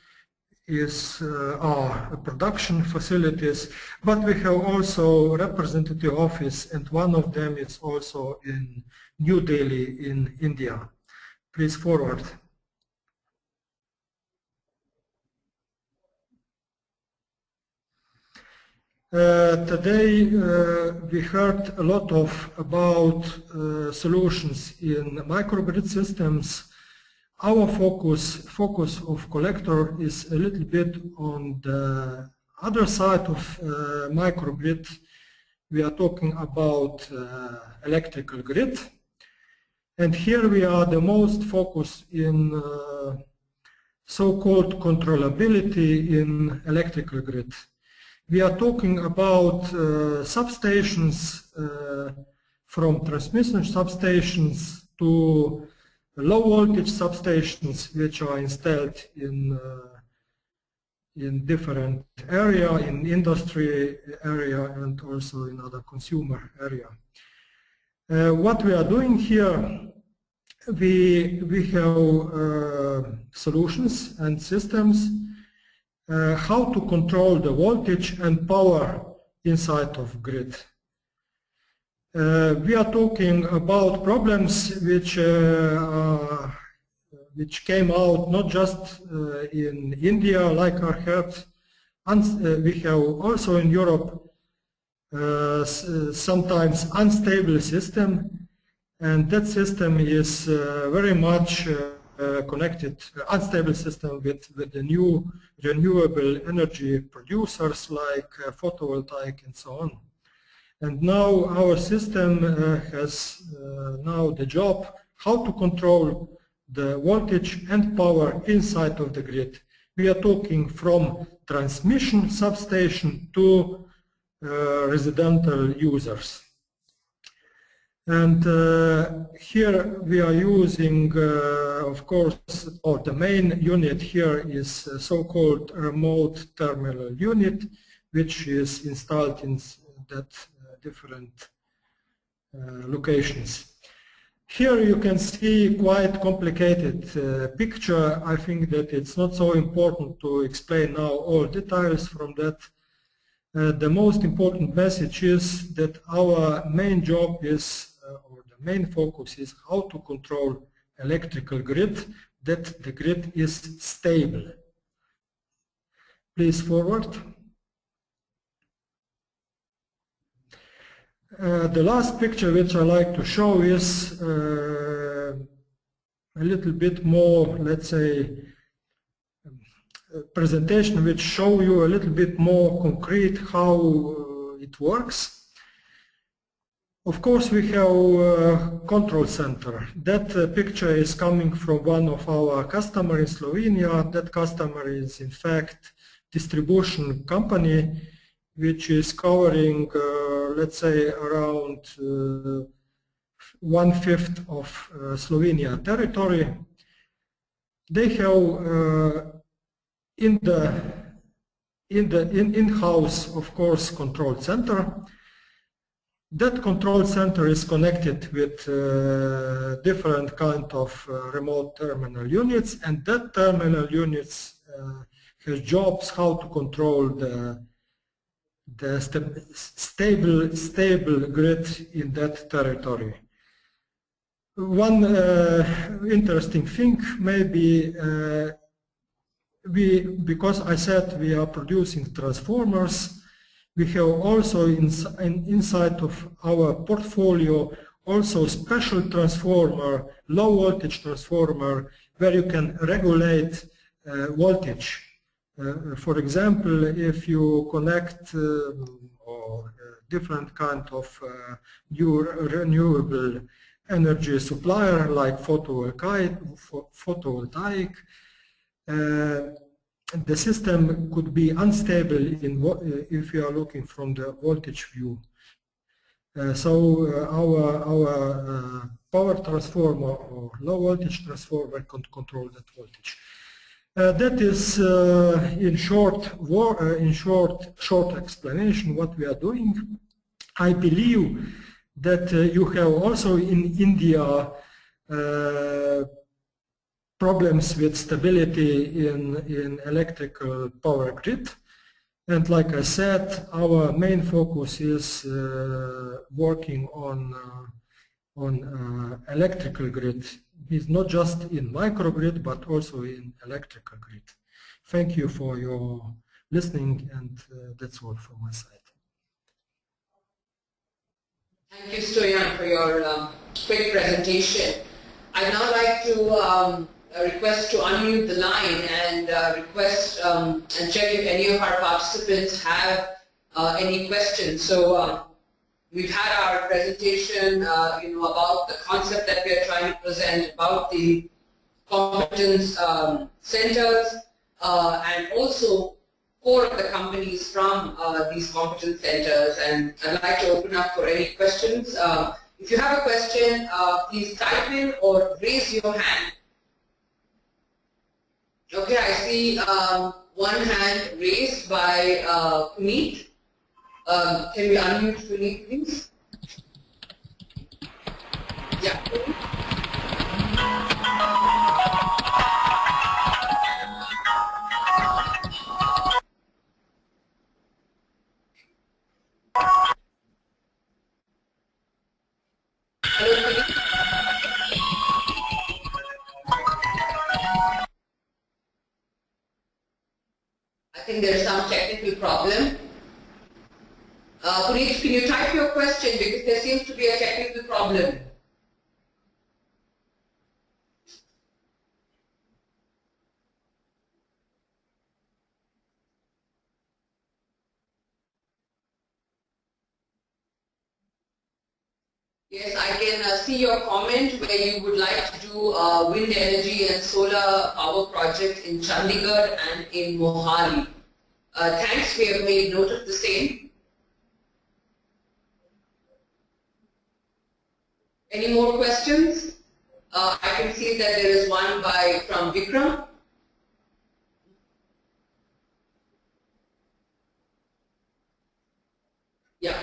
is our production facilities, but we have also representative office, and one of them is also in New Delhi in India. Please forward. Today we heard a lot about solutions in microgrid systems. Our focus of Kolektor is a little bit on the other side of microgrid. We are talking about electrical grid, and here we are the most focused in so-called controllability in electrical grid. We are talking about substations, from transmission substations to low voltage substations, which are installed in in different area, in industry area and also in other consumer area. What we are doing here, we have solutions and systems how to control the voltage and power inside of grid. We are talking about problems which came out not just in India, like I heard, we have also in Europe sometimes unstable system, and that system is very much connected, unstable system with the new renewable energy producers like photovoltaic and so on. And now our system has now the job how to control the voltage and power inside of the grid. We are talking from transmission substation to residential users. And here we are using, of course, or the main unit here is so-called remote terminal unit, which is installed in that different locations. Here you can see quite complicated picture. I think that it's not so important to explain now all details from that. The most important message is that our main job is, or the main focus is how to control electrical grid, that the grid is stable. Please forward. The last picture which I like to show is a little bit more, let's say, presentation which show you a little bit more concrete how it works. Of course, we have a control center. That picture is coming from one of our customers in Slovenia. That customer is in fact distribution company which is covering, let's say, around 1/5 of Slovenia territory. They have in-house, of course, control center. That control center is connected with different kind of remote terminal units, and that terminal units has jobs how to control the stable grid in that territory. One interesting thing maybe, because I said we are producing transformers, we have also inside of our portfolio also special transformer, low voltage transformer, where you can regulate voltage. For example, if you connect or different kind of new renewable energy supplier like photovoltaic, the system could be unstable if you are looking from the voltage view. So our power transformer or low voltage transformer can control that voltage. That is in short explanation what we are doing. I believe that you have also in India problems with stability in electrical power grid, and like I said, our main focus is working on electrical grid. It's not just in microgrid but also in electrical grid. Thank you for your listening, and that's all from my side. Thank you, Stoyan, for your quick presentation. I'd now like to request to unmute the line and request and check if any of our participants have any questions. So we've had our presentation, about the concept that we are trying to present, about the competence centers, and also 4 of the companies from these competence centers. And I'd like to open up for any questions. If you have a question, please type in or raise your hand. Okay, I see one hand raised by Puneet. Can we unmute Puneet, please? Yeah. Hello, Puneet. I think there's some technical problem. Puneet, can you type your question because there seems to be a technical problem. Yes, I can see your comment where you would like to do wind energy and solar power project in Chandigarh and in Mohali. Thanks, we have made note of the same. Any more questions? I can see that there is one from Vikram. Yeah.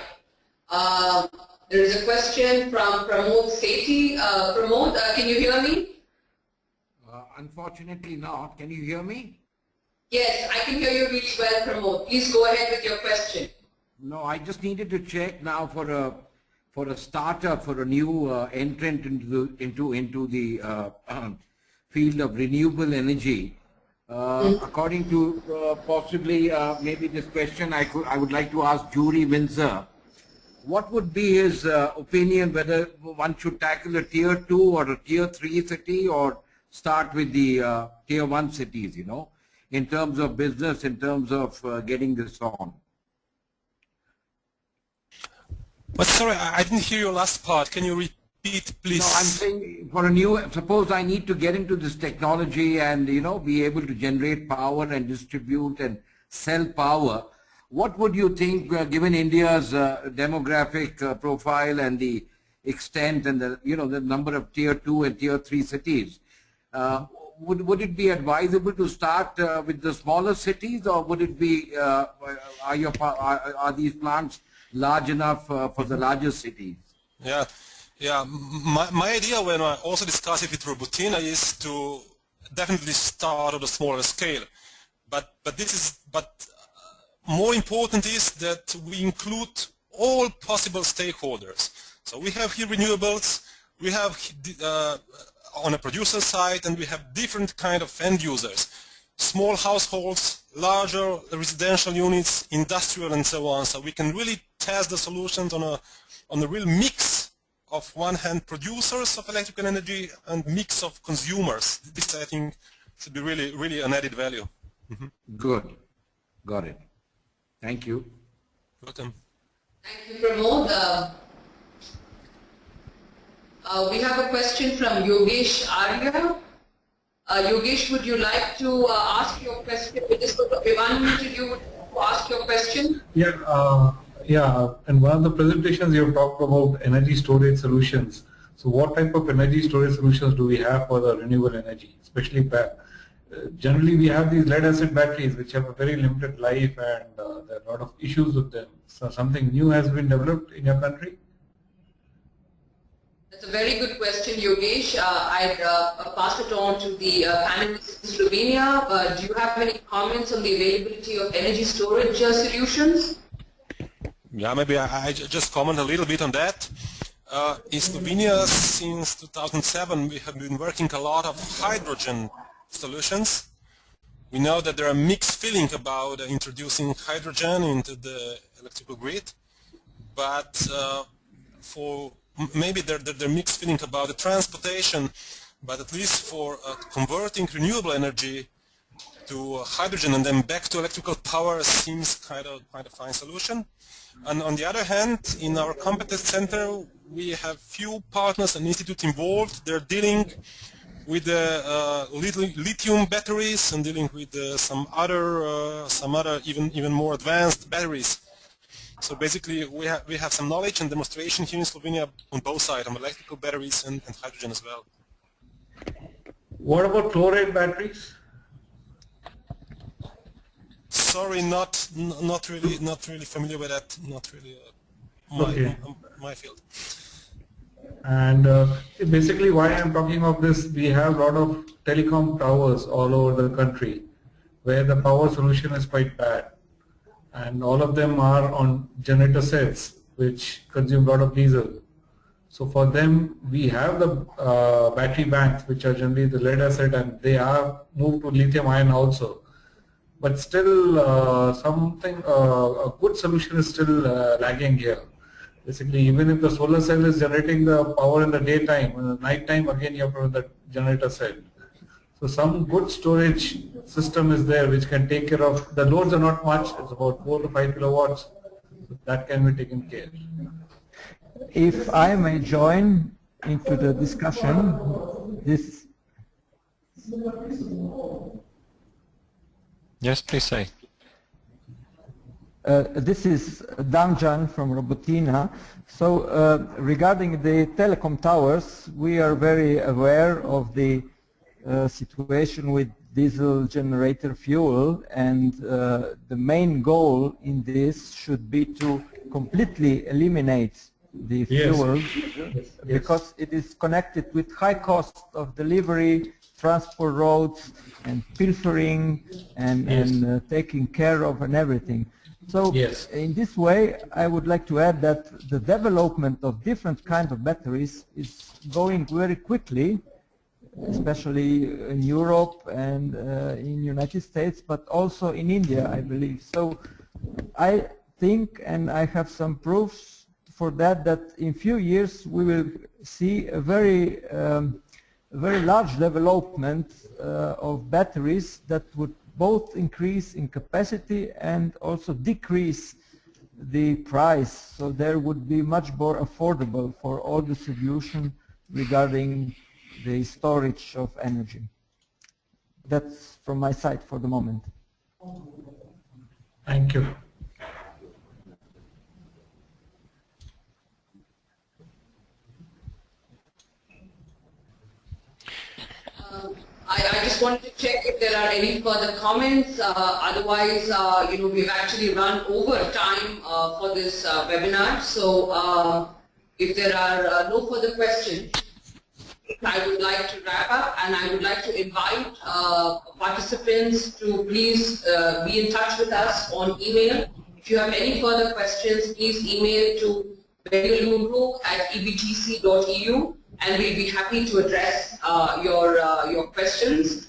There is a question from Pramod Sethi. Pramod, can you hear me? Unfortunately not. Can you hear me? Yes, I can hear you really well, Pramod. Please go ahead with your question. No, I just needed to check now for a startup, for a new entrant into the field of renewable energy. According to possibly maybe this question, I would like to ask Jury Windsor. What would be his opinion whether one should tackle a tier 2 or a tier 3 city or start with the tier 1 cities, you know, in terms of business, in terms of getting this on? But sorry, I didn't hear your last part. Can you repeat, please? No, I'm saying for a new, suppose I need to get into this technology and, you know, be able to generate power and distribute and sell power. What would you think, given India's demographic profile and the extent and the, you know, the number of tier 2 and tier 3 cities, would it be advisable to start with the smaller cities, or would it be, are these plants large enough for the larger cities? Yeah. My idea when I also discuss it with Robotina is to definitely start on a smaller scale. But more important is that we include all possible stakeholders. So we have here renewables, we have on a producer side, and we have different kind of end users. Small households, larger residential units, industrial, and so on. So we can really test the solutions on a real mix of one hand producers of electrical energy and mix of consumers. This, I think, should be really an added value. Good. Got it. Thank you. Welcome. Thank you, Pramod. We have a question from Yogesh Arya. Yogesh, would you like to ask your question? We unmuted you to ask your question. Yeah. In one of the presentations, you have talked about energy storage solutions. So what type of energy storage solutions do we have for the renewable energy, especially generally we have these lead acid batteries which have a very limited life, and there are a lot of issues with them. So something new has been developed in your country? That's a very good question, Yogesh. I'd pass it on to the panelists in Slovenia. Do you have any comments on the availability of energy storage solutions? Yeah, maybe I just comment a little bit on that. In Slovenia, since 2007, we have been working a lot of hydrogen solutions. We know that there are mixed feelings about introducing hydrogen into the electrical grid, but for maybe there are mixed feelings about the transportation, but at least for converting renewable energy to hydrogen and then back to electrical power seems kind of a fine solution. And on the other hand, in our competence center, we have few partners and institutes involved. They're dealing with lithium batteries and dealing with some other even more advanced batteries. So basically, we have some knowledge and demonstration here in Slovenia on both sides, on electrical batteries and hydrogen as well. What about chloride batteries? Sorry, not really familiar with that. Not really my field. And basically why I'm talking of this, we have a lot of telecom towers all over the country where the power solution is quite bad. And all of them are on generator sets which consume a lot of diesel. So for them, we have the battery banks which are generally the lead acid, and they are moved to lithium ion also. But still a good solution is still lagging here. Basically, even if the solar cell is generating the power in the daytime, in the night time again you have to run the generator cell. So some good storage system is there which can take care of, the loads are not much, it's about 4 to 5 kilowatts, so that can be taken care. If I may join into the discussion, this. Yes, please say. This is Damjan from Robotina. So regarding the telecom towers, we are very aware of the situation with diesel generator fuel, and the main goal in this should be to completely eliminate the fuel, because it is connected with high cost of delivery, transport roads, and pilfering, and taking care of and everything. So in this way, I would like to add that the development of different kinds of batteries is going very quickly, especially in Europe and in United States, but also in India, I believe. So I think, and I have some proofs for that, that in few years we will see a very large development of batteries that would both increase in capacity and also decrease the price. So there would be much more affordable for all the solution regarding the storage of energy. That's from my side for the moment. Thank you. I just wanted to check if there are any further comments. Otherwise, we've actually run over time for this webinar. So if there are no further questions, I would like to wrap up, and I would like to invite participants to please be in touch with us on email. If you have any further questions, please email to bengaluru@ebtc.eu. and we'll be happy to address your questions.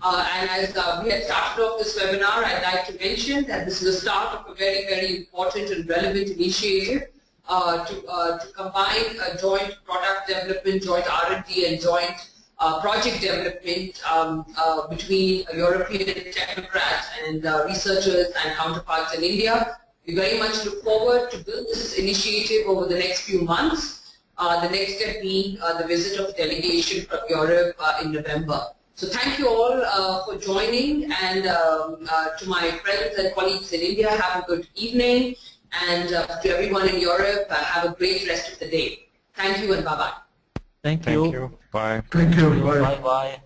And as we had started off this webinar, I'd like to mention that this is the start of a very, very important and relevant initiative to combine joint product development, joint R&D, and joint project development between European technocrats and researchers and counterparts in India. We very much look forward to build this initiative over the next few months. The next step being the visit of delegation from Europe in November. So thank you all for joining, and to my friends and colleagues in India, have a good evening, and to everyone in Europe, have a great rest of the day. Thank you and bye-bye. Thank you. Bye. Thank you. Bye-bye.